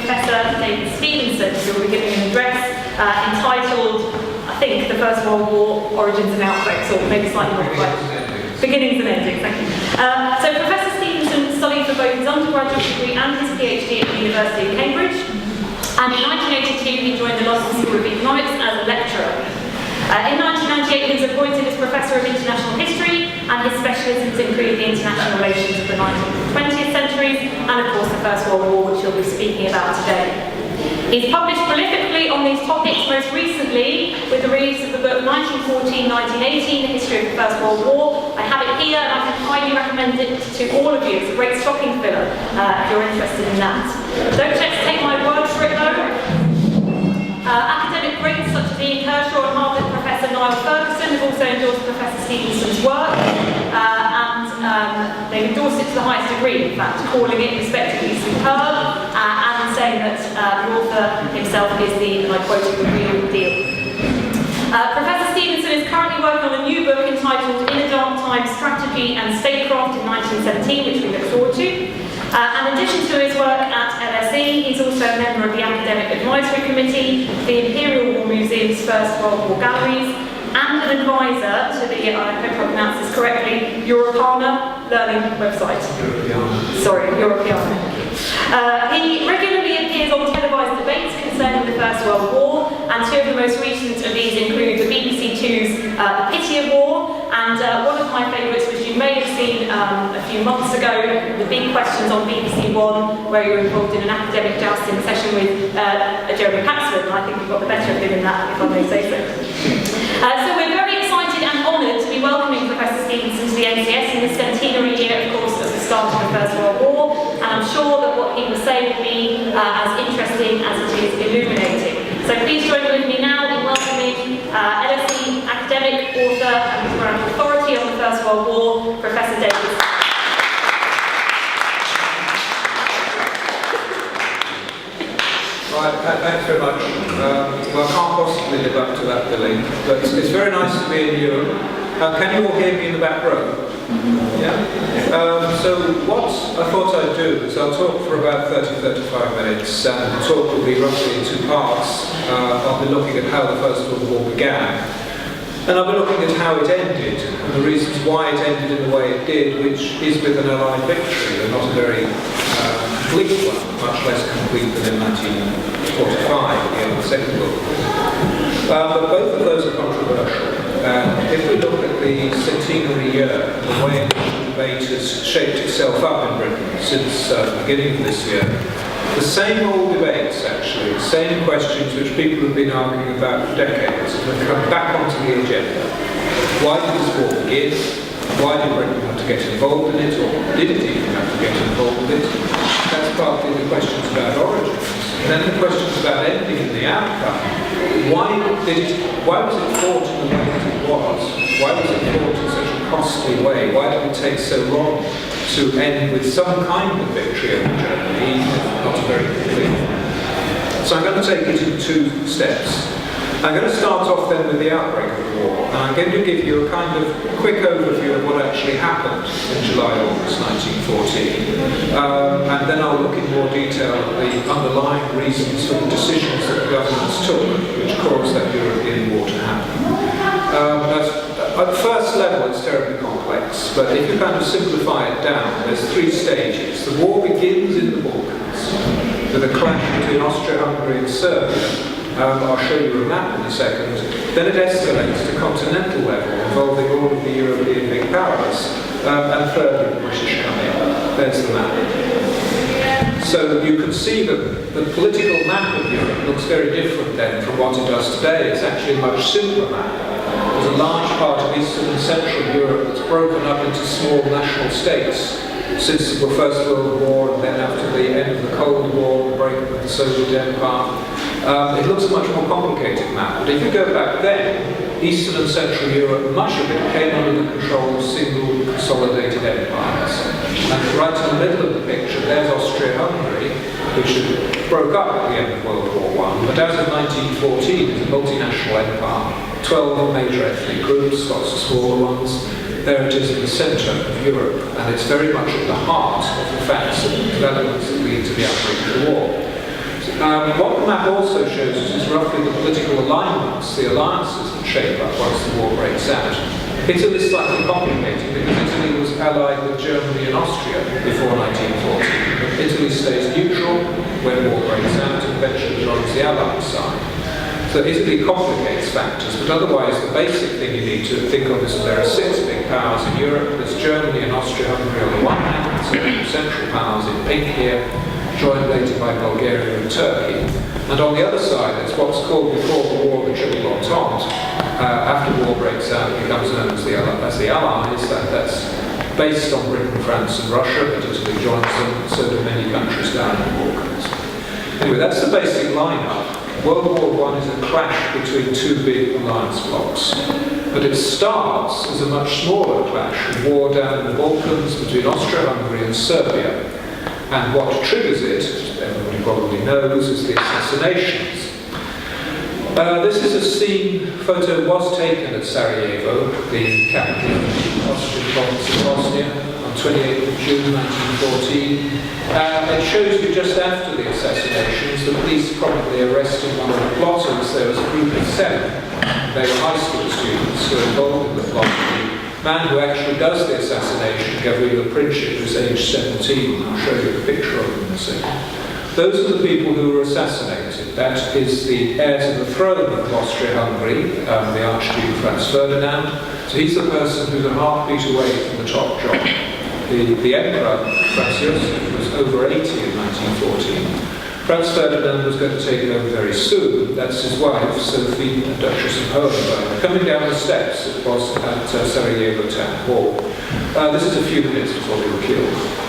Professor David Stevenson, who will be giving an address entitled, I think, The First World War, Origins and Outbreaks, or maybe slightly more like Beginnings and Endings, thank you. So Professor Stevenson studied for both his undergraduate degree and his PhD at the University of Cambridge, and in 1982 he joined the London School of Economics as a lecturer. In 1998 he was appointed as Professor of International History, and his specialisms include the international relations of the 19th and 20th centuries, and of course the First World War, which he'll be speaking about today. He's published prolifically on these topics, most recently with the release of the book 1914-1918, The History of the First World War. I have it here and I can highly recommend it to all of you. It's a great stocking filler if you're interested in that. Don't just take my word for it though. Academic greats such as Ian Kershaw and Harvard Professor Niall Ferguson have also endorsed Professor Stevenson's work, and they've endorsed it to the highest degree, in fact, calling it respectively superb, and saying that the author himself is the, and I quote, the real deal. Professor Stevenson is currently working on a new book entitled In a Dark Time, Strategy and Statecraft in 1917, which we look forward to. In addition to his work at LSE, he's also a member of the Academic Advisory Committee, the Imperial War Museum's First World War Galleries, and an advisor to the, I hope I pronounce this correctly, Europeana learning website. Europeana. He regularly appears on televised debates concerning the First World War, and two of the most recent of these include the BBC Two's The Pity of War, and one of my favourites, which you may have seen a few months ago, The Big Questions on BBC One, where you're involved in an academic jousting session with Jeremy Paxman. I think you've got the better of him in that, if I may say so. So we're very excited and honoured to be welcoming Professor Stevenson to the NCS in this centenary year, of course, of the start of the First World War, and I'm sure that what he will say will be as interesting as it is illuminating. So please join with me now in welcoming LSE academic, author and current authority on the First World War, Professor David. Right, thanks very much. Well, I can't possibly live up to that billing, but it's very nice to be in Europe. Can you all hear me in the back row? Yeah? So what I thought I'd do is I'll talk for about 30-35 minutes, and the talk will be roughly in two parts. I'll be looking at how the First World War began, and I'll be looking at how it ended, and the reasons why it ended in the way it did, which is with an Allied victory, and not a very complete one, much less complete than in 1945, the end of the Second World War. But both of those are controversial. If we look at the centenary year, the way in which the debate has shaped itself up in Britain since the beginning of this year, the same old debates, actually, the same questions which people have been arguing about for decades have come back onto the agenda. Why did this war begin? Why did Britain have to get involved in it, or did it even have to get involved in it? That's partly the questions about origins. And then the questions about ending and the outcome. Why was it fought in the way that it was? Why was it fought in such a costly way? Why did it take so long to end with some kind of victory over Germany, even if not a very complete one? So I'm going to take it in two steps. I'm going to start off then with the outbreak of the war, and I'm going to give you a kind of quick overview of what actually happened in July-August 1914, and then I'll look in more detail at the underlying reasons for the decisions that the governments took, which caused that European war to happen. At the first level, it's terribly complex, but if you kind of simplify it down, there's three stages. The war begins in the Balkans with a clash between Austria-Hungary and Serbia. I'll show you a map in a second. Then it escalates to continental level, involving all of the European big powers, and thirdly, the British come in. There's the map. So you can see that the political map of Europe looks very different then from what it does today. It's actually a much simpler map. There's a large part of Eastern and Central Europe that's broken up into small national states since the First World War, and then after the end of the Cold War, the breakup of the Soviet Empire. It looks a much more complicated map, but if you go back then, Eastern and Central Europe, much of it came under the control of single consolidated empires. And right in the middle of the picture, there's Austria-Hungary, which broke up at the end of World War I, but as of 1914 is a multinational empire, 12 major ethnic groups, lots of smaller ones. There it is in the centre of Europe, and it's very much at the heart of the facts and developments that lead to the outbreak of the war. What the map also shows us is roughly the political alignments, the alliances that shape up once the war breaks out. Italy is slightly complicated because Italy was allied with Germany and Austria before 1940. But Italy stays neutral when war breaks out and eventually joins the Allied side. So Italy complicates factors, but otherwise the basic thing you need to think of is that there are 6 big powers in Europe. There's Germany and Austria-Hungary on the one hand, so central powers in pink here, joined later by Bulgaria and Turkey. And on the other side, it's what's called before the war the Triple Entente. After war breaks out, it becomes known as the Allies. That's based on Britain, France and Russia, but Italy joins them, so do many countries down in the Balkans. Anyway, that's the basic lineup. World War I is a clash between 2 big alliance blocks. But it starts as a much smaller clash, a war down in the Balkans between Austria-Hungary and Serbia. And what triggers it, everybody probably knows, is the assassinations. This is a scene, photo was taken at Sarajevo, the capital of the Austrian province of Bosnia, on 28th of June 1914. It shows you just after the assassinations, the police probably arrested one of the plotters. There was a group of 7. They were high school students who were involved in the plot. The man who actually does the assassination, Gavrilo Princip, was aged 17. I'll show you a picture of him in a second. Those are the people who were assassinated. That is the heir to the throne of Austria-Hungary, the Archduke Franz Ferdinand. So he's the person who's a heartbeat away from the top job. The Emperor, Franz Joseph, was over 80 in 1914. Franz Ferdinand was going to take it over very soon. That's his wife, Sophie, Duchess of Hohenberg, coming down the steps at Sarajevo Town Hall. This is a few minutes before they were killed.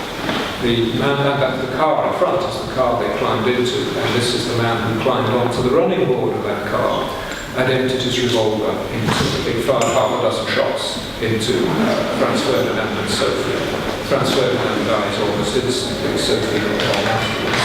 The man at the car in front is the car they climbed into, and this is the man who climbed onto the running board of that car and emptied his revolver into the big fired half a dozen shots into Franz Ferdinand and Sophie. Franz Ferdinand dies almost instantly, Sophie got on afterwards.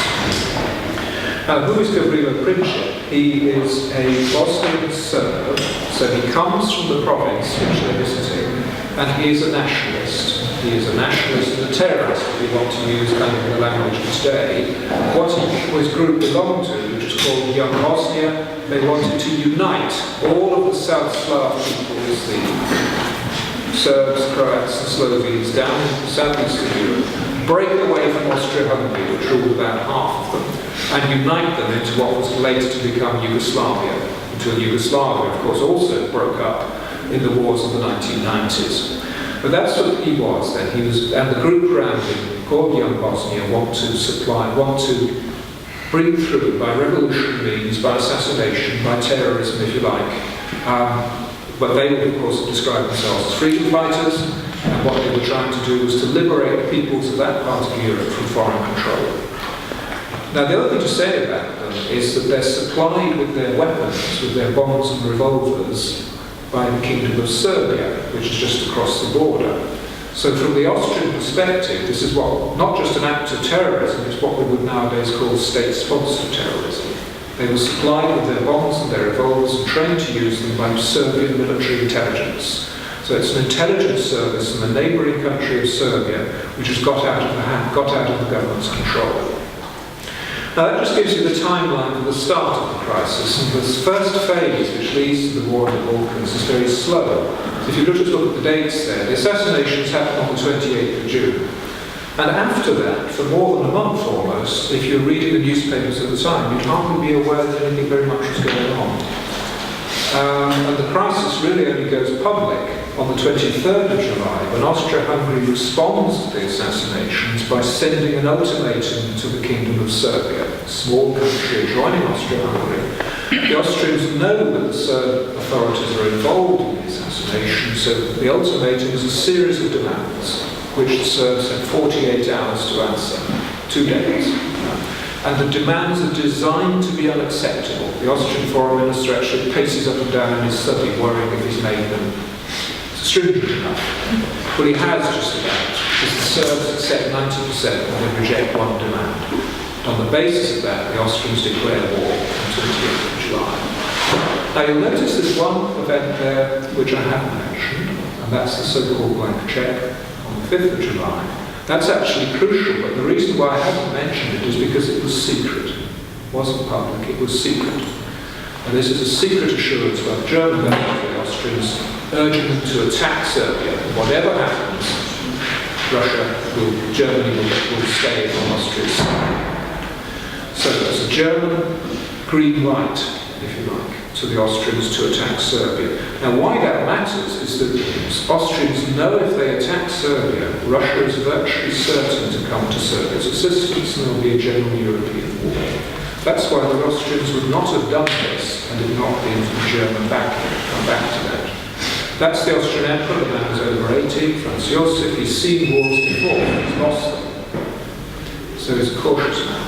Now, who is Gavrilo Princip? He is a Bosnian Serb, so he comes from the province which they're visiting, and he is a nationalist. He is a nationalist and a terrorist, if we want to use kind of the language of today. What his group belonged to, which is called Young Bosnia, they wanted to unite all of the South Slav peoples, the Serbs, Croats and Slovenes down in southeastern Europe, break away from Austria-Hungary, which ruled about half of them, and unite them into what was later to become Yugoslavia, until Yugoslavia, of course, also broke up in the wars of the 1990s. But that's what he was then. He was, and the group around him, called Young Bosnia, want to bring through by revolutionary means, by assassination, by terrorism, if you like. But they would, of course, describe themselves as freedom fighters, and what they were trying to do was to liberate the peoples of that part of Europe from foreign control. Now, the other thing to say about them is that they're supplied with their weapons, with their bombs and revolvers, by the Kingdom of Serbia, which is just across the border. So from the Austrian perspective, this is not just an act of terrorism, it's what we would nowadays call state-sponsored terrorism. They were supplied with their bombs and their revolvers and trained to use them by Serbian military intelligence. So it's an intelligence service in the neighbouring country of Serbia, which has got out of the government's control. Now that just gives you the timeline for the start of the crisis, and this first phase, which leads to the war in the Balkans, is very slow. So if you just look at the dates there, the assassinations happened on the 28th of June. And after that, for more than a month almost, if you're reading the newspapers at the time, you'd hardly be aware that anything very much was going on. And the crisis really only goes public on the 23rd of July, when Austria-Hungary responds to the assassinations by sending an ultimatum to the Kingdom of Serbia, a small country adjoining Austria-Hungary. The Austrians know that the Serb authorities are involved in the assassination, so the ultimatum is a series of demands, which the Serbs had 48 hours to answer, 2 days. And the demands are designed to be unacceptable. The Austrian foreign minister actually paces up and down in his study, worrying if he's made them stringent enough. Well, he has just about, because the Serbs accept 90% and they reject one demand. On the basis of that, the Austrians declare war on 28th of July. Now you'll notice there's one event there which I haven't mentioned, and that's the so-called blank check on the 5th of July. That's actually crucial, but the reason why I haven't mentioned it is because it was secret. wasn't public, it was secret. And this is a secret assurance by the German government of the Austrians, urging them to attack Serbia. Whatever happens, Germany will stay on Austria's side. So there's a German green light, if you like, to the Austrians to attack Serbia. Now why that matters is that the Austrians know if they attack Serbia, Russia is virtually certain to come to Serbia's assistance and there will be a general European war. That's why the Austrians would not have done this had it not been for the German backing. I'll come back to that. That's the Austrian Emperor, the man who's over 80, Franz Josef. He's seen wars before, he's lost them. So he's a cautious man.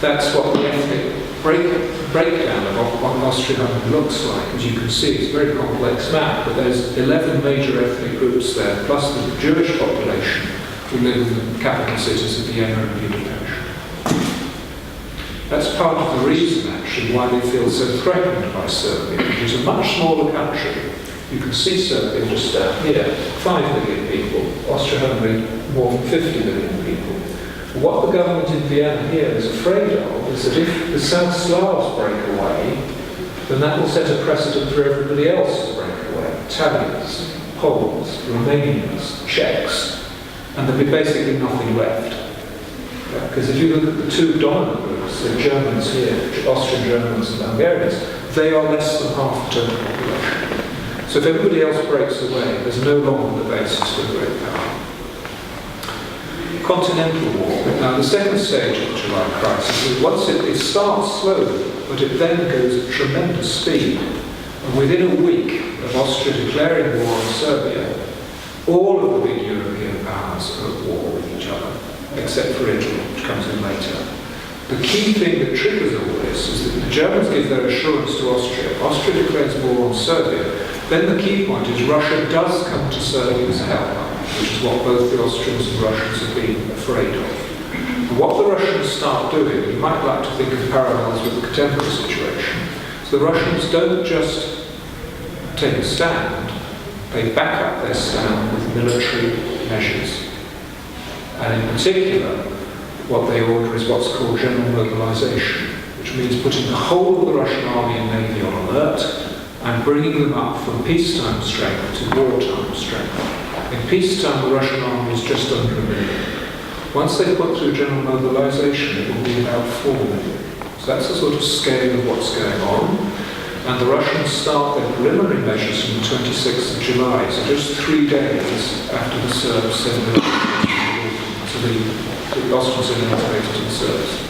That's what the ethnic breakdown of what Austria-Hungary looks like. As you can see, it's a very complex map, but there's 11 major ethnic groups there, plus the Jewish population who live in the capital cities of Vienna and Budapest. That's part of the reason, actually, why they feel so threatened by Serbia, which is a much smaller country. You can see Serbia just down here, 5 million people, Austria-Hungary more than 50 million people. What the government in Vienna here is afraid of is that if the South Slavs break away, then that will set a precedent for everybody else to break away. Italians, Poles, Romanians, Czechs, and there'll be basically nothing left. Because if you look at the two dominant groups, the Germans here, Austrian Germans and Hungarians, they are less than half the total population. So if everybody else breaks away, there's no longer the basis for a great power. Continental War. Now the second stage of the July crisis is once it starts slowly, but it then goes at tremendous speed. And within a week of Austria declaring war on Serbia, all of the big European powers are at war with each other, except for Italy, which comes in later. The key thing that triggers all this is that the Germans give their assurance to Austria. Austria declares war on Serbia. Then the key point is Russia does come to Serbia's help, which is what both the Austrians and Russians have been afraid of. And what the Russians start doing, you might like to think of parallels with the contemporary situation. So the Russians don't just take a stand, they back up their stand with military measures. And in particular, what they order is what's called general mobilization, which means putting the whole of the Russian army and navy on alert and bringing them up from peacetime strength to wartime strength. In peacetime, the Russian army is just under 1 million. Once they put through general mobilization, it will be about 4 million. So that's the sort of scale of what's going on. And the Russians start their preliminary measures from the 26th of July, so just 3 days after the Serbs send their to the Austrians inactivated in Serbs.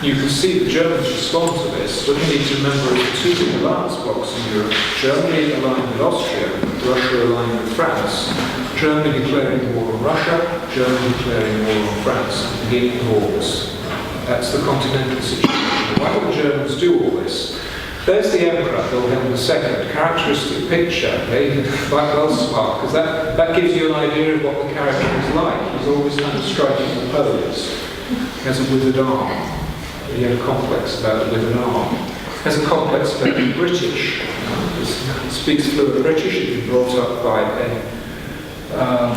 You can see the Germans respond to this. What you need to remember is the two big alliance blocks in Europe. Germany aligned with Austria, Russia aligned with France. Germany declaring war on Russia, Germany declaring war on France at the beginning of August. That's the continental situation. Why do the Germans do all this? There's the Emperor, Wilhelm II, characteristic picture, quite well smart, because that gives you an idea of what the character is like. He's always kind of striking the pose. He has a withered arm. He had a complex about a withered arm. He has a complex about being British. He speaks fluent British. He's been brought up by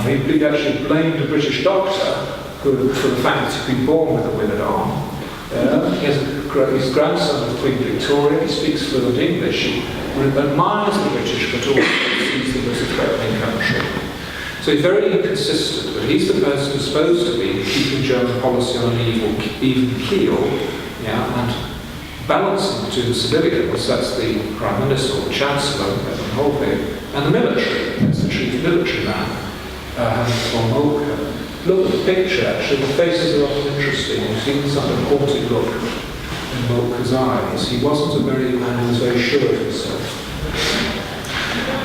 he actually blamed a British doctor for the fact that he'd been born with a withered arm. He has his grandson of Queen Victoria. He speaks fluent English. He admires the British, but also sees them as a threatening country. So he's very inconsistent, but he's the person who's supposed to be keeping German policy on an even keel, and balancing between the civilians, that's the Prime Minister or the Chancellor, and the military, that's the chief military man, von Moltke. Look at the picture, actually, the faces are often interesting. You see this kind of haughty look in Moltke's eyes. He wasn't a very man who was very sure of himself.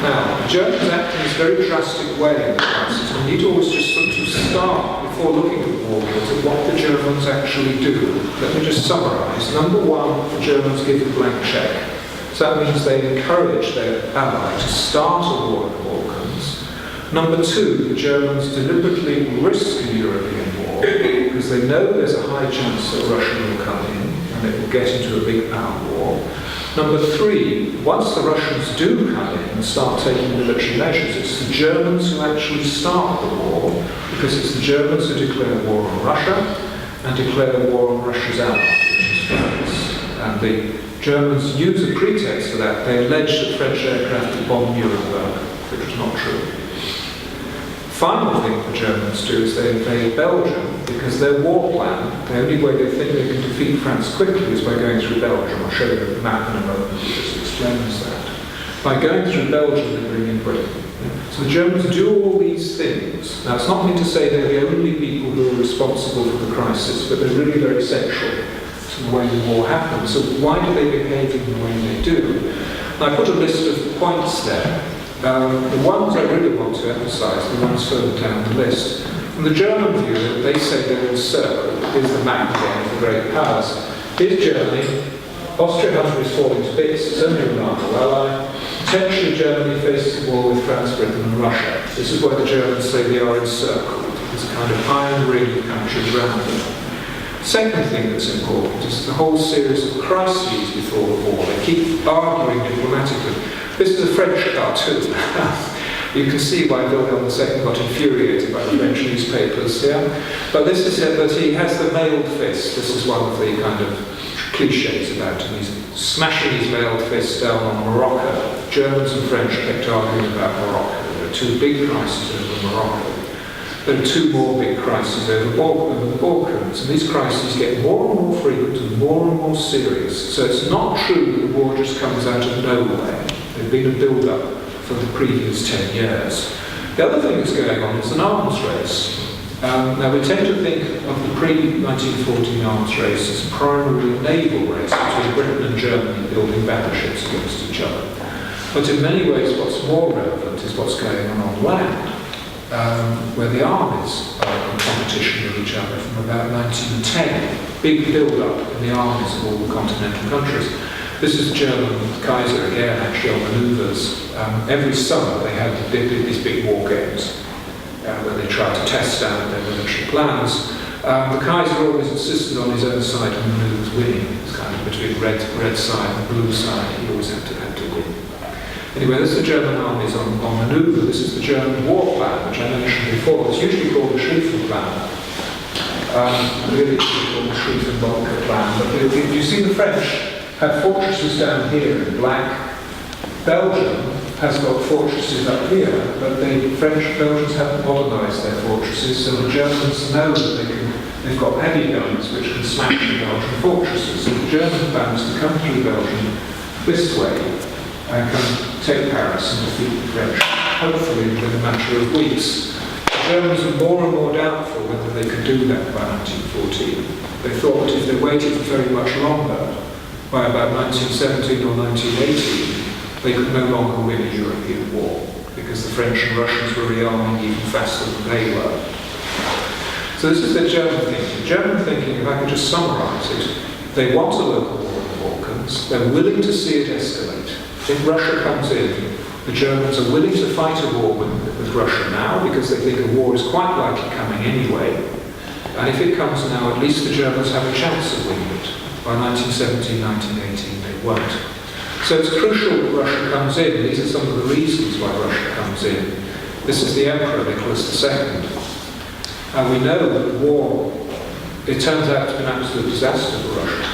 Now, the Germans act in this very drastic way in the crisis. We need to always just sort of start, before looking at the war, at what the Germans actually do. Let me just summarise. Number one, the Germans give a blank check. So that means they encourage their ally to start a war in the Balkans. Number two, the Germans deliberately risk a European war because they know there's a high chance that Russia will come in and it will get into a big power war. Number three, once the Russians do come in and start taking military measures, it's the Germans who actually start the war, because it's the Germans who declare war on Russia, and declare war on Russia's ally, which is France. And the Germans use a pretext for that. They allege that French aircraft had bombed Nuremberg, which was not true. Final thing the Germans do is they invade Belgium because their war plan, the only way they think they can defeat France quickly is by going through Belgium. I'll show you a map in a moment that just explains that. By going through Belgium, they bring in Britain. So the Germans do all these things. Now, it's not meant to say they're the only people who are responsible for the crisis, but they're really very central to the way the war happens. So why do they behave in the way they do? And I put a list of points there. The ones I really want to emphasise, the ones further down the list. From the German view, they say they're encircled. Here's the map again of the great powers. Here's Germany. Austria-Hungary is falling to bits. It's only a remarkable ally. Potentially Germany faces a war with France, Britain and Russia. This is why the Germans say they are encircled. There's a kind of iron ring of countries around them. Second thing that's important is the whole series of crises before the war. They keep arguing diplomatically. This is a French cartoon. You can see why Wilhelm II got infuriated by the French newspapers, yeah? But this is it, that he has the mailed fist. This is one of the kind of cliches about him. He's smashing his mailed fist down on Morocco. Germans and French kept arguing about Morocco. There are two big crises over Morocco. There are two more big crises over the Balkans, and these crises get more and more frequent and more serious. So it's not true that the war just comes out of nowhere. There's been a build-up for the previous 10 years. The other thing that's going on is an arms race. Now we tend to think of the pre-1914 arms race as primarily a naval race between Britain and Germany building battleships against each other. But in many ways what's more relevant is what's going on land. Where the armies are in competition with each other from about 1910. Big build-up in the armies of all the continental countries. This is German Kaiser again, actually, on manoeuvres. Every summer they had these big war games where they tried to test out their military plans. The Kaiser always insisted on his own side of manoeuvres winning. It's kind of between red side and blue side. He always had to win. Anyway, this is the German armies on manoeuvre. This is the German war plan, which I mentioned before. It's usually called the Schlieffen plan. Really, it's called the Schlieffen plan. But you see the French have fortresses down here in black. Belgium has got fortresses up here, but the Belgians haven't modernised their fortresses, so the Germans know that they've got heavy guns which can smash the Belgian fortresses. So the German plan is to come through Belgium this way and come take Paris and defeat the French, hopefully within a matter of weeks. The Germans are more and more doubtful whether they could do that by 1914. They thought if they waited very much longer, by about 1917 or 1918, they could no longer win a European war, because the French and Russians were rearming even faster than they were. So this is the German thinking. German thinking, if I could just summarise it, they want a local war in the Balkans, they're willing to see it escalate. If Russia comes in, the Germans are willing to fight a war with Russia now, because they think a war is quite likely coming anyway. And if it comes now, at least the Germans have a chance of winning it. By 1917, 1918, they won't. So it's crucial that Russia comes in. These are some of the reasons why Russia comes in. This is the Emperor, Nicholas II. And we know that the war, it turns out to be an absolute disaster for Russia.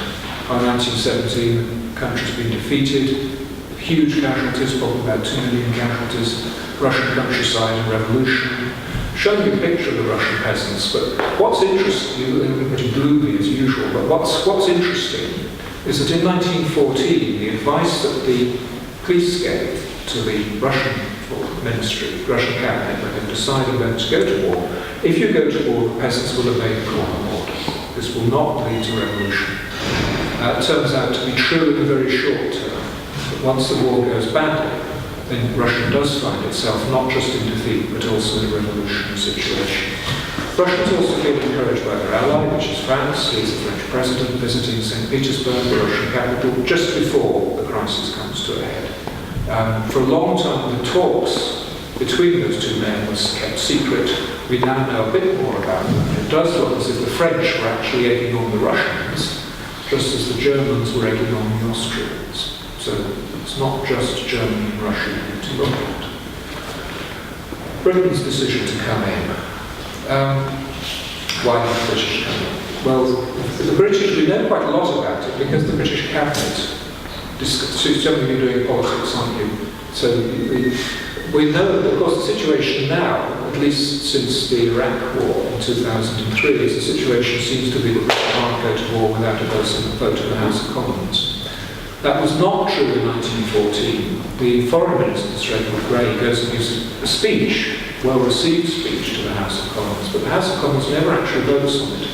By 1917, the country's been defeated, huge casualties, probably about 2 million casualties, Russian countryside and revolution. Showing you a picture of the Russian peasants, but what's interesting, everybody gloomy as usual, but what's interesting is that in 1914, the advice that the police gave to the Russian ministry, Russian cabinet, when they decided when to go to war, if you go to war, the peasants will obey the court of order. This will not lead to revolution. It turns out to be true in the very short term. But once the war goes badly, then Russia does find itself not just in defeat, but also in a revolutionary situation. Russians also feel encouraged by their ally, which is France. Here's the French president visiting St. Petersburg, the Russian capital, just before the crisis comes to a head. For a long time, the talks between those two men was kept secret. We now know a bit more about them. It does look as if the French were actually egging on the Russians, just as the Germans were egging on the Austrians. So it's not just Germany and Russia you need to look at. Britain's decision to come in. Why did the British come in? Well, the British, we know quite a lot about it because the British cabinet, some of you doing politics, aren't you? So we know, of course, the situation now, at least since the Iraq War in 2003, is the situation seems to be that Britain can't go to war without a vote of the House of Commons. That was not true in 1914. The Foreign Minister, Sir Edward Grey, goes and gives a speech, well-received speech to the House of Commons, but the House of Commons never actually votes on it.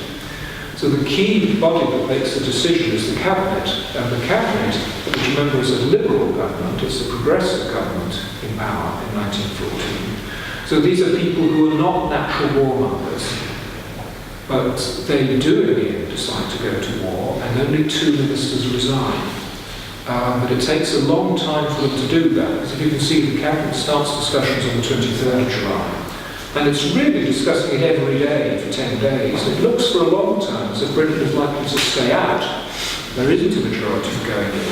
So the key body that makes the decision is the Cabinet, and the Cabinet, which remember is a Liberal government, it's a progressive government in power in 1914. So these are people who are not natural warmongers, but they do in the end decide to go to war, and only 2 ministers resign. But it takes a long time for them to do that, because if you can see, the Cabinet starts discussions on the 23rd of July. And it's really discussing it every day for 10 days. It looks for a long time as if Britain is likely to stay out. There isn't a majority for going in.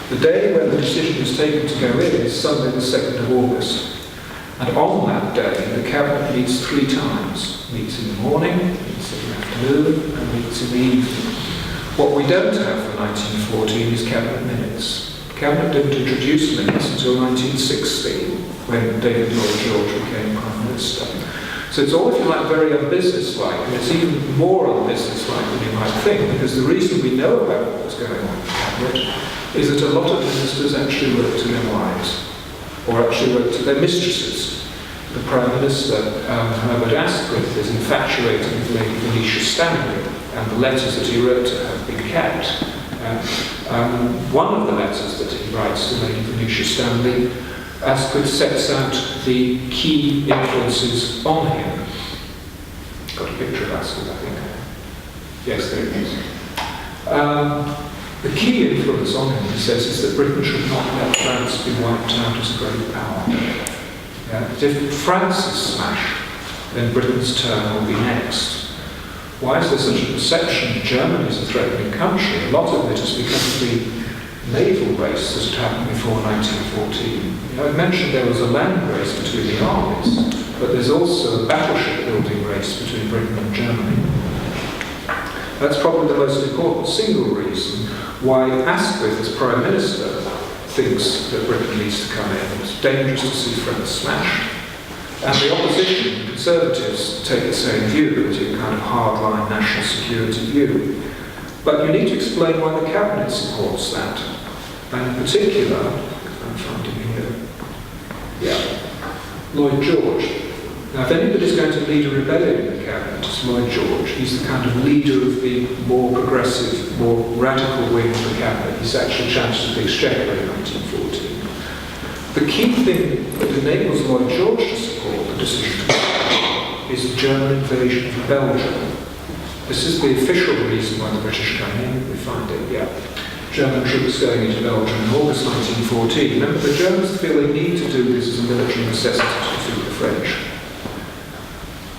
The day when the decision is taken to go in is Sunday the 2nd of August. And on that day, the Cabinet meets 3 times. Meets in the morning, meets in the afternoon, and meets in the evening. What we don't have for 1914 is Cabinet minutes. The Cabinet didn't introduce minutes until 1916, when David Lloyd George became Prime Minister. So it's all, if you like, very unbusinesslike, and it's even more unbusinesslike than you might think, because the reason we know about what was going on in the Cabinet is that a lot of ministers actually wrote to their wives, or actually wrote to their mistresses. The Prime Minister, Herbert Asquith, is infatuated with Lady Venetia Stanley, and the letters that he wrote to her have been kept. One of the letters that he writes to Lady Venetia Stanley, Asquith sets out the key influences on him. Got a picture of Asquith, I think. Yes, there it is. The key influence on him, he says, is that Britain should not let France be wiped out as a great power. If France is smashed, then Britain's turn will be next. Why is there such a perception that Germany is a threatening country? A lot of it is because of the naval race that had happened before 1914. I mentioned there was a land race between the armies, but there's also a battleship building race between Britain and Germany. That's probably the most important single reason why Asquith, as Prime Minister, thinks that Britain needs to come in. It's dangerous to see France smashed. And the opposition, the Conservatives, take the same view, a kind of hardline national security view. But you need to explain why the Cabinet supports that. And in particular, I'm finding here, Lloyd George. Now, if anybody's going to lead a rebellion in the Cabinet, it's Lloyd George. He's the kind of leader of the more progressive, more radical wing of the Cabinet. He's actually Chancellor of the Exchequer in 1914. The key thing that enables Lloyd George to support the decision is the German invasion of Belgium. This is the official reason why the British come in. We find it, German troops going into Belgium in August 1914. Remember, the Germans feel they need to do this as a military necessity to defeat the French.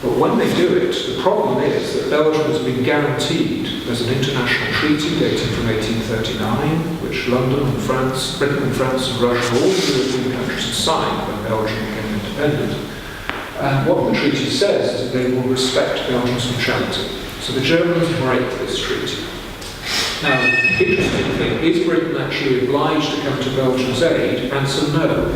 But when they do it, the problem is that Belgium has been guaranteed. There's an international treaty dating from 1839, which London and France, Britain and France and Russia, all the European countries had signed when Belgium became independent. And what the treaty says is that they will respect Belgium's neutrality. So the Germans break this treaty. Now, the interesting thing, is Britain actually obliged to come to Belgium's aid? Answer no,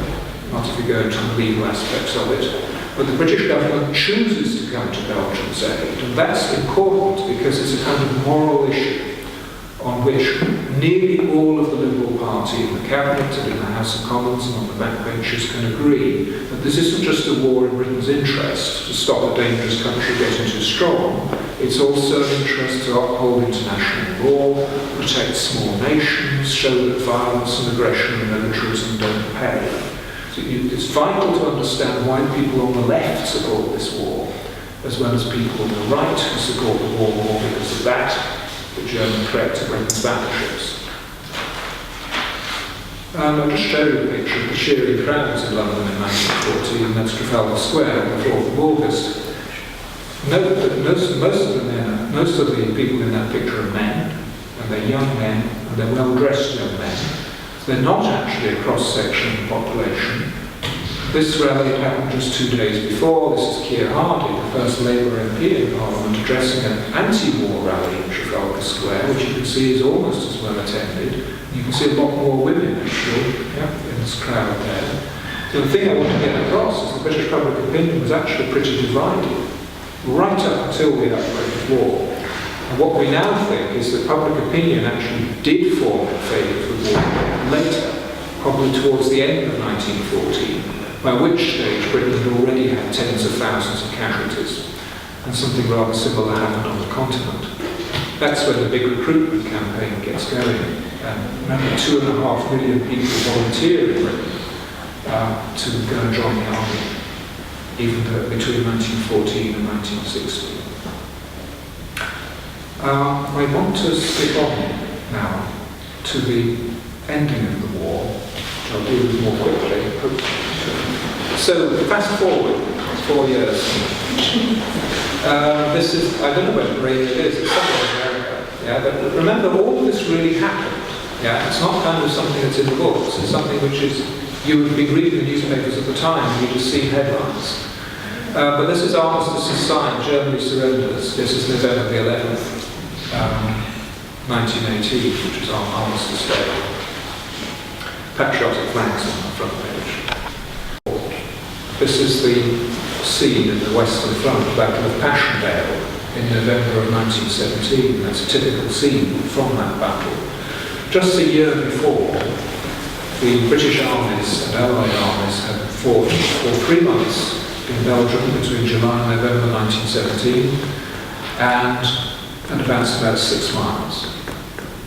not if you go into the legal aspects of it. But the British government chooses to come to Belgium's aid, and that's important because it's a kind of moral issue on which nearly all of the Liberal Party in the Cabinet and in the House of Commons and on the backbenches can agree that this isn't just a war in Britain's interest to stop a dangerous country getting too strong, it's also an interest to uphold international law, protect small nations, show that violence and aggression and militarism don't pay. So it's vital to understand why people on the left support this war, as well as people on the right who support the war more because of that, the German threat to Britain's battleships. I'll just show you a picture of the cheering crowds in London in 1914, and that's Trafalgar Square on the 4th of August. Note that most of the people in that picture are men, and they're young men, and they're well-dressed young men. They're not actually a cross-section of the population. This rally had happened just 2 days before. This is Keir Hardie, the first Labour MP in Parliament, addressing an anti-war rally in Trafalgar Square, which you can see is almost as well attended. You can see a lot more women, actually, in this crowd there. So the thing I want to get across is the British public opinion was actually pretty divided, right up until the outbreak of war. And what we now think is that public opinion actually did form in favour of the war later, probably towards the end of 1914, by which stage Britain had already had tens of thousands of casualties, and something rather similar happened on the continent. That's when the big recruitment campaign gets going. Remember, 2.5 million people volunteer in Britain to go and join the army, even between 1914 and 1916. I want to skip on now to the ending of the war. I'll do this more quickly, hopefully. So, fast forward 4 years. This is, I don't know where the grade it is, it's somewhere in America. Yeah, but remember, all of this really happened. Yeah, it's not kind of something that's in the books, it's something which is, you would be reading the newspapers at the time and you just see headlines. But this is armistice is signed, Germany surrenders. This is November the 11th, 1918, which is our armistice day. Patriotic flags on the front page. This is the scene in the Western Front, Battle of Passchendaele, in November of 1917. That's a typical scene from that battle. Just a year before, the British armies and Allied armies had fought for 3 months in Belgium between July and November 1917 and advanced about 6 miles.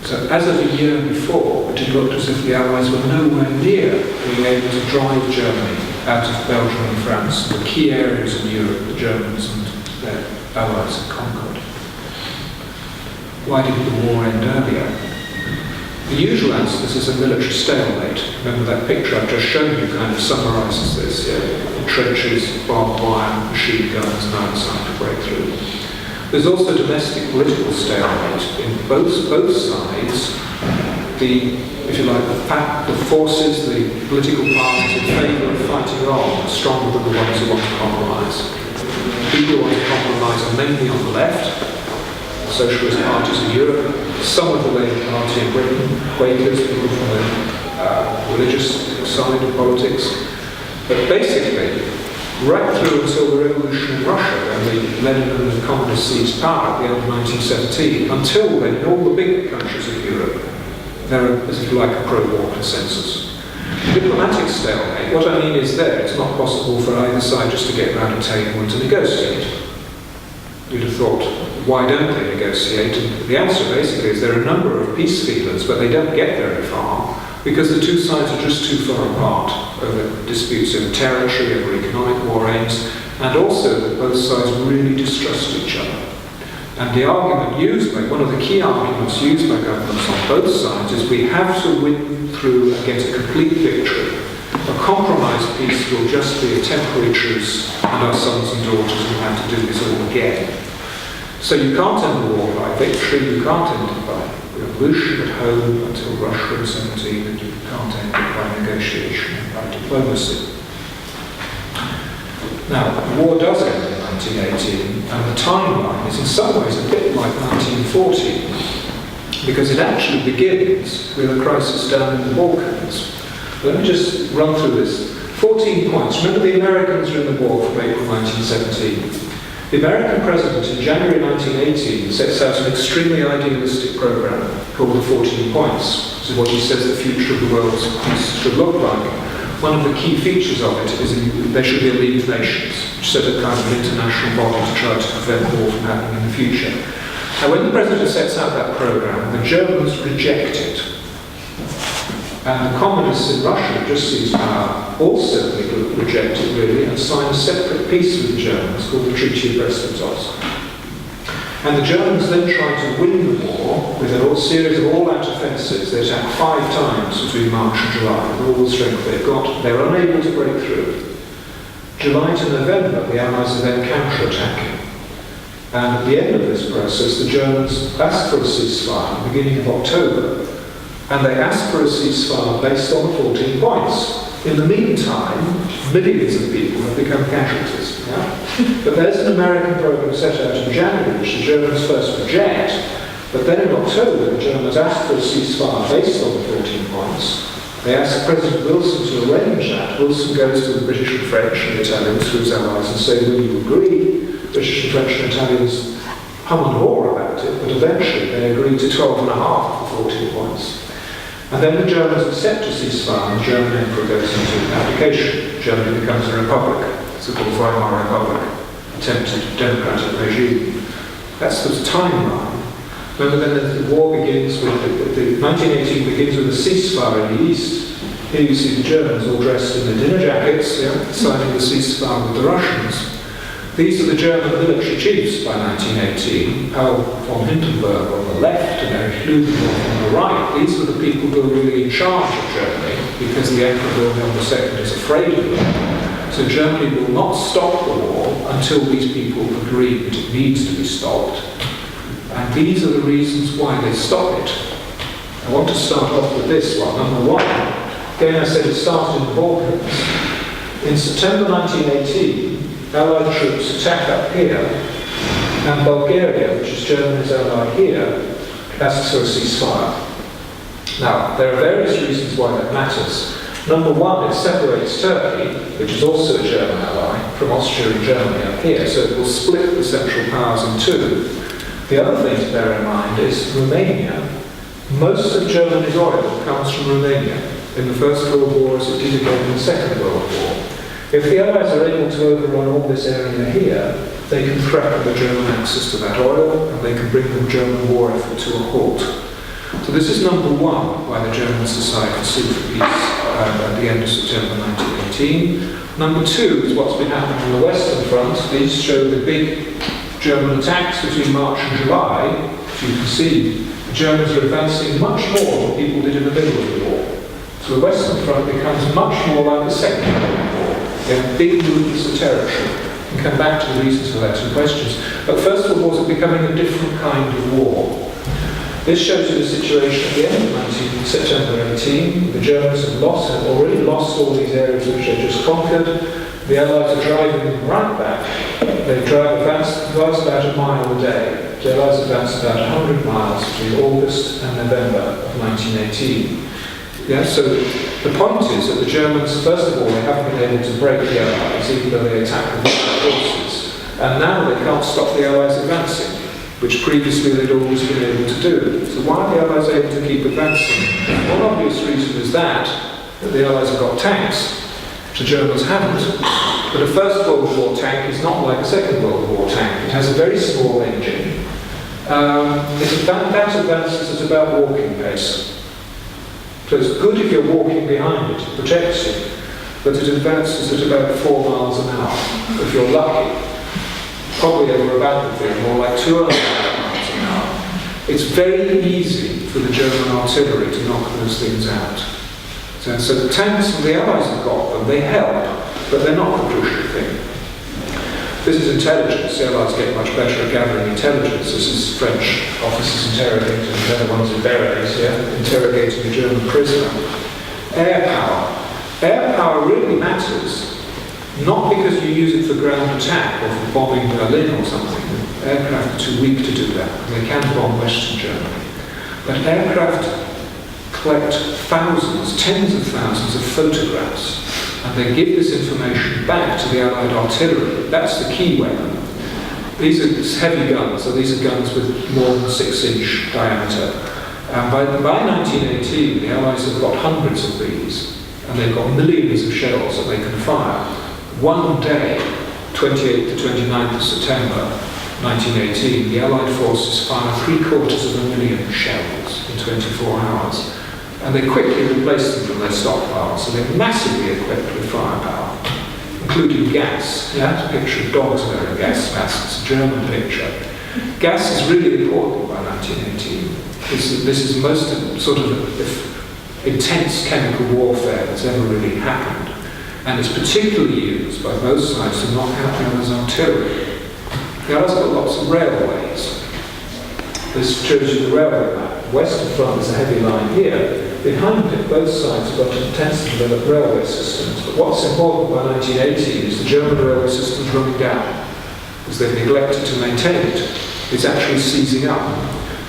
So as of a year before, it looked as if the Allies were nowhere near being able to drive Germany out of Belgium and France, the key areas in Europe the Germans and their Allies had conquered. Why didn't the war end earlier? The usual answer to this is a military stalemate. Remember that picture I've just shown you kind of summarises this. Yeah? Trenches, barbed wire, machine guns, and outside to break through. There's also domestic political stalemate in both sides. If you like, the forces, the political parties in favour of fighting on are stronger than the ones who want to compromise. People who want to compromise are mainly on the left, socialist parties in Europe, some of the Labour Party in Britain, Quakers, people from the religious side of politics. But basically, right through until the revolution in Russia, when Lenin and the communists seized power at the end of 1917, until then, in all the big countries of Europe, there is, if you like, a pro-war consensus. Diplomatic stalemate, what I mean is there, it's not possible for either side just to get round a table and to negotiate. You'd have thought, why don't they negotiate? And the answer basically is there are a number of peace feelers, but they don't get very far because the two sides are just too far apart over disputes over territory, over economic war aims, and also that both sides really distrust each other. And the argument used by, one of the key arguments used by governments on both sides is we have to win through and get a complete victory. A compromised peace will just be a temporary truce, and our sons and daughters will have to do this all again. So you can't end the war by victory, you can't end it by revolution at home until Russia in 17, and you can't end it by negotiation and by diplomacy. Now, the war does end in 1918, and the timeline is in some ways a bit like 1914, because it actually begins with a crisis down in the Balkans. Let me just run through this. 14 points. Remember, the Americans were in the war from April 1917. The American president in January 1918 sets out an extremely idealistic program called the 14 points. This is what he says the future of the world's peace should look like. One of the key features of it is there should be a League of Nations, which set a kind of international body to try to prevent war from happening in the future. Now, when the president sets out that program, the Germans reject it. And the communists in Russia, just seized power, also reject it really and sign a separate peace with the Germans called the Treaty of Brest-Litovsk. And the Germans then try to win the war with a series of all-out offensives. They attack 5 times between March and July with all the strength they've got. They're unable to break through. July to November, the Allies are then counter-attacking. And at the end of this process, the Germans ask for a ceasefire at the beginning of October. And they ask for a ceasefire based on 14 points. In the meantime, millions of people have become casualties. Yeah? But there's an American program set out in January, which the Germans first reject, but then in October the Germans asked for a ceasefire based on the 14 points. They asked President Wilson to arrange that. Wilson goes to the British and French and Italians, who his allies, and say, will you agree? British and French and Italians hum and haw about it, but eventually they agreed to 12 and a half of the 14 points. And then the Germans accept a ceasefire, and the German emperor goes into abdication. Germany becomes a republic. It's called Weimar Republic, attempted democratic regime. That's the timeline. Remember then the war begins with, the 1918 begins with a ceasefire in the east. Here you see the Germans all dressed in their dinner jackets, signing the ceasefire with the Russians. These are the German military chiefs by 1918, Paul von Hindenburg on the left and Erich Ludendorff on the right. These are the people who are really in charge of Germany, because the Emperor Wilhelm II is afraid of them. So Germany will not stop the war until these people agree that it needs to be stopped. And these are the reasons why they stop it. I want to start off with this one. Number one, again I said it started in the Balkans. In September 1918, Allied troops attack up here, and Bulgaria, which is Germany's ally here, asks for a ceasefire. Now, there are various reasons why that matters. Number one, it separates Turkey, which is also a German ally, from Austria and Germany up here, so it will split the Central Powers in two. The other thing to bear in mind is Romania. Most of Germany's oil comes from Romania, in the First World War as it did again in the Second World War. If the Allies are able to overrun all this area here, they can threaten the German access to that oil, and they can bring the German war effort to a halt. So this is number one, why the Germans decide to sue for peace at the end of September 1918. Number two is what's been happening on the Western Front. These show the big German attacks between March and July. As you can see, the Germans are advancing much more than people did in the middle of the war. So the Western Front becomes much more like the Second World War. They have big movements of territory. We'll come back to the reasons for that in questions. But first of all, it's becoming a different kind of war. This shows you the situation at the end of September 18. The Germans have already lost all these areas which they just conquered. The Allies are driving them right back. They advance about a mile a day. The Allies advance about 100 miles between August and November of 1918. Yeah, so the point is that the Germans, first of all, they haven't been able to break the Allies, even though they attack them with their forces. And now they can't stop the Allies advancing, which previously they'd always been able to do. So why are the Allies able to keep advancing? One obvious reason is that the Allies have got tanks, which the Germans haven't. But a First World War tank is not like a Second World War tank. It has a very small engine. That advances at about walking pace. So it's good if you're walking behind it, it protects you, but it advances at about 4 miles an hour, if you're lucky. Probably over a battlefield, more like 2.5 miles an hour. It's very easy for the German artillery to knock those things out. So the tanks and the Allies have got them, they help, but they're not the crucial thing. This is intelligence. The Allies get much better at gathering intelligence. This is French officers interrogating, they're the ones in berets here, interrogating a German prisoner. Air power. Air power really matters, not because you use it for ground attack or for bombing Berlin or something. Aircraft are too weak to do that, and they can bomb Western Germany. But aircraft collect thousands, tens of thousands of photographs, and they give this information back to the Allied artillery. That's the key weapon. These are heavy guns, so these are guns with more than 6-inch diameter. And by 1918, the Allies have got hundreds of these, and they've got millions of shells that they can fire. One day, 28th to 29th of September 1918, the Allied forces fire 750,000 shells in 24 hours. And they quickly replace them from their stockpiles, so they're massively equipped with firepower, including gas. You have to picture dogs wearing gas masks, a German picture. Gas is really important by 1918. This is most sort of intense chemical warfare that's ever really happened. And it's particularly used by both sides to knock out the other's artillery. The Allies got lots of railways. This shows you the railway map. western front is a heavy line here. Behind it, both sides have got intensely developed railway systems. But what's important by 1918 is the German railway system's running down, because they've neglected to maintain it. It's actually seizing up.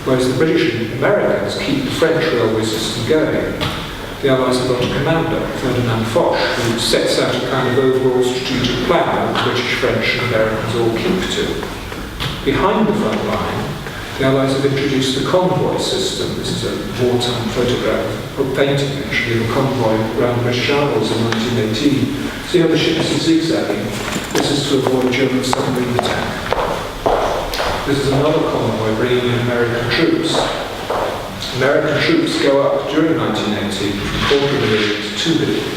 Whereas the British and Americans keep the French railway system going. The Allies have got a commander, Ferdinand Foch, who sets out a kind of overall strategic plan that the British, French and Americans all keep to. Behind the front line, the Allies have introduced the convoy system. This is a wartime photograph, or painting actually, of a convoy around the British Isles in 1918. See how the ships are zigzagging? This is to avoid German submarine attack. This is another convoy bringing in American troops. American troops go up during 1918 from 4 million to 2 million.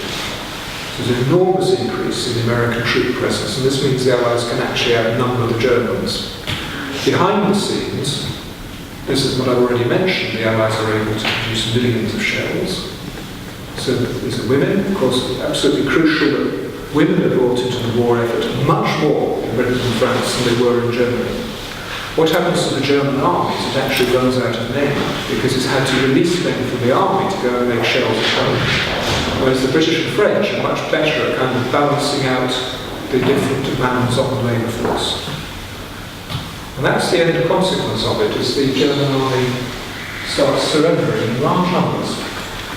There's an enormous increase in the American troop presence, and this means the Allies can actually outnumber the Germans. Behind the scenes, this is what I've already mentioned, the Allies are able to produce millions of shells. So there's the women, of course, absolutely crucial that women are brought into the war effort much more in Britain and France than they were in Germany. What happens to the German army is it actually runs out of men, because it's had to release men from the army to go and make shells at home. Whereas the British and French are much better at kind of balancing out the different demands on the labour force. And that's the end consequence of it, is the German army starts surrendering in large numbers.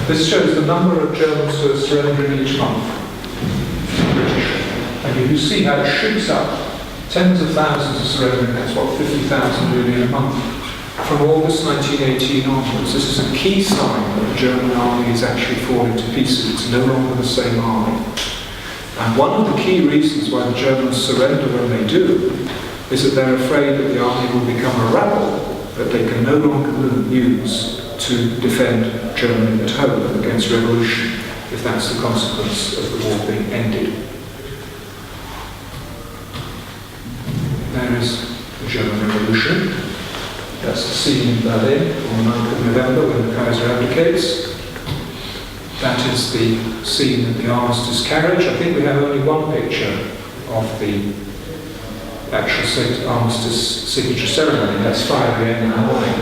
This shows the number of Germans who are surrendering each month to the British. And you can see how it shoots up. Tens of thousands are surrendering, that's what, 50,000 really a month. From August 1918 onwards, this is a key sign that the German army is actually falling to pieces. It's no longer the same army. And one of the key reasons why the Germans surrender when they do is that they're afraid that the army will become a rabble that they can no longer use to defend Germany at home against revolution, if that's the consequence of the war being ended. There is the German Revolution. That's the scene in Berlin on the 9th of November when the Kaiser abdicates. That is the scene at the armistice carriage. I think we have only one picture of the actual armistice signature ceremony. That's 5 a.m. in the morning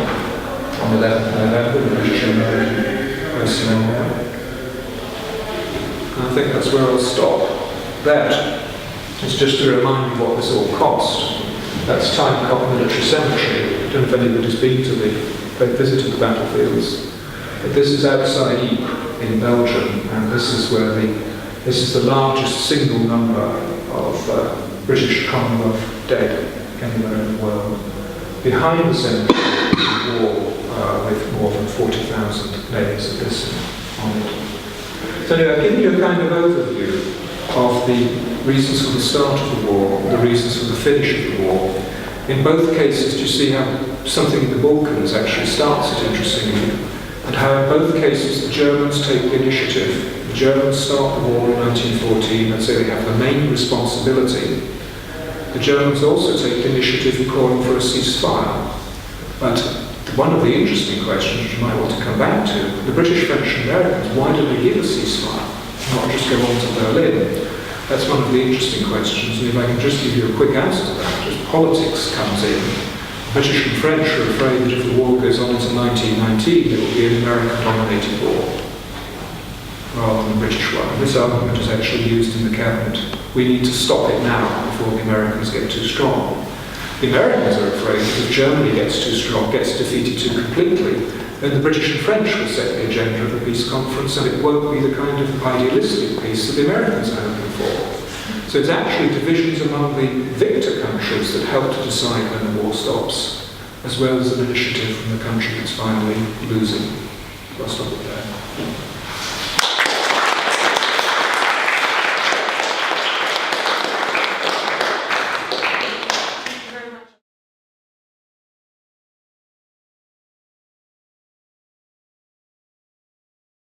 on the 11th of November, the British and American personnel. And I think that's where I'll stop. That is just to remind you what this all cost. That's Time Military Cemetery. I don't know if anybody's been to they've visited the battlefields. But this is outside Ypres in Belgium, and this is where this is the largest single number of British Commonwealth dead anywhere in the world. Behind the cemetery is a wall with more than 40,000 names of this on it. So anyway, I've given you a kind of overview of the reasons for the start of the war, the reasons for the finish of the war. In both cases, you see how something in the Balkans actually starts it, interestingly, and how in both cases the Germans take the initiative. The Germans start the war in 1914 and say they have the main responsibility. The Germans also take the initiative in calling for a ceasefire. But one of the interesting questions, which you might want to come back to, the British, French and Americans, why did they give a ceasefire? Not just go on to Berlin. That's one of the interesting questions, and if I can just give you a quick answer to that, just politics comes in. British and French are afraid that if the war goes on until 1919, it will be an American-dominated war, rather than a British one. This argument is actually used in the cabinet. We need to stop it now before the Americans get too strong. The Americans are afraid that if Germany gets too strong, gets defeated too completely, then the British and French will set the agenda of the peace conference, and it won't be the kind of idealistic peace that the Americans are hoping for. So it's actually divisions among the victor countries that help to decide when the war stops, as well as an initiative from the country that's finally losing. I'll stop it there.